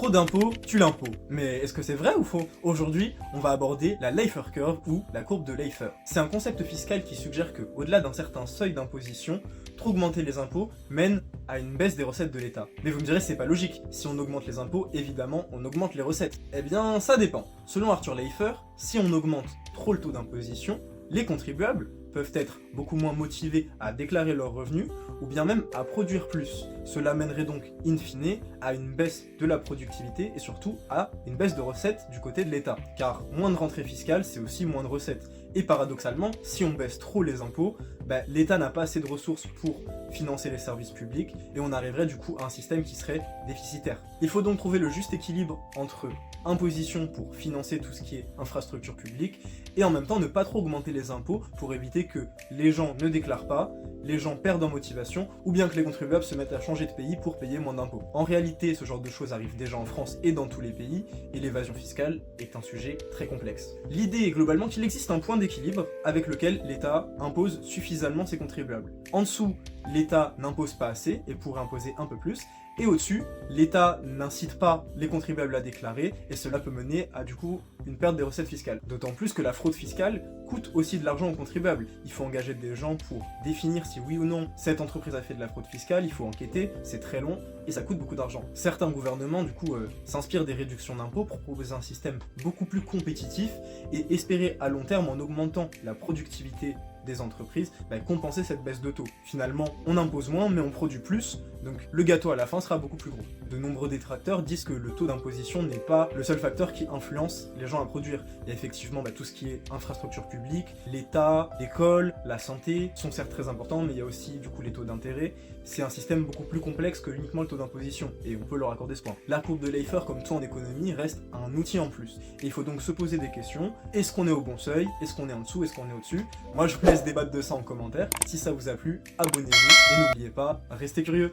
Trop d'impôts tue l'impôt. Mais est-ce que c'est vrai ou faux? Aujourd'hui, on va aborder la Laffer Curve ou la courbe de Laffer. C'est un concept fiscal qui suggère que, au-delà d'un certain seuil d'imposition, trop augmenter les impôts mène à une baisse des recettes de l'État. Mais vous me direz, c'est pas logique. Si on augmente les impôts, évidemment, on augmente les recettes. Eh bien, ça dépend. Selon Arthur Laffer, si on augmente trop le taux d'imposition, les contribuables peuvent être beaucoup moins motivés à déclarer leurs revenus ou bien même à produire plus. Cela mènerait donc, in fine, à une baisse de la productivité et surtout à une baisse de recettes du côté de l'État. Car moins de rentrées fiscales, c'est aussi moins de recettes. Et paradoxalement, si on baisse trop les impôts, l'État n'a pas assez de ressources pour financer les services publics et on arriverait du coup à un système qui serait déficitaire. Il faut donc trouver le juste équilibre entre imposition pour financer tout ce qui est infrastructure publique et en même temps ne pas trop augmenter les impôts pour éviter que les gens ne déclarent pas, les gens perdent en motivation ou bien que les contribuables se mettent à changer de pays pour payer moins d'impôts. En réalité, ce genre de choses arrive déjà en France et dans tous les pays et l'évasion fiscale est un sujet très complexe. L'idée est globalement qu'il existe un point d'équilibre avec lequel l'État impose suffisamment ses contribuables. En dessous, l'État n'impose pas assez et pourrait imposer un peu plus. Et au-dessus, l'État n'incite pas les contribuables à déclarer et cela peut mener à du coup une perte des recettes fiscales. D'autant plus que la fraude fiscale coûte aussi de l'argent aux contribuables. Il faut engager des gens pour définir si oui ou non cette entreprise a fait de la fraude fiscale, il faut enquêter, c'est très long et ça coûte beaucoup d'argent. Certains gouvernements du coup s'inspirent des réductions d'impôts pour proposer un système beaucoup plus compétitif et espérer à long terme en augmentant la productivité des entreprises, compenser cette baisse de taux. Finalement, on impose moins, mais on produit plus, donc le gâteau à la fin sera beaucoup plus gros. De nombreux détracteurs disent que le taux d'imposition n'est pas le seul facteur qui influence les gens à produire. Il y a effectivement tout ce qui est infrastructure publique, l'État, l'école, la santé sont certes très importants, mais il y a aussi du coup les taux d'intérêt. C'est un système beaucoup plus complexe que uniquement le taux d'imposition, et on peut leur accorder ce point. La courbe de Laffer, comme tout en économie, reste un outil en plus. Et il faut donc se poser des questions. Est-ce qu'on est au bon seuil? Est-ce qu'on est en dessous? Est-ce qu'on est au-dessus? Moi je vous laisse débattre de ça en commentaire. Si ça vous a plu, abonnez-vous, et n'oubliez pas, restez curieux.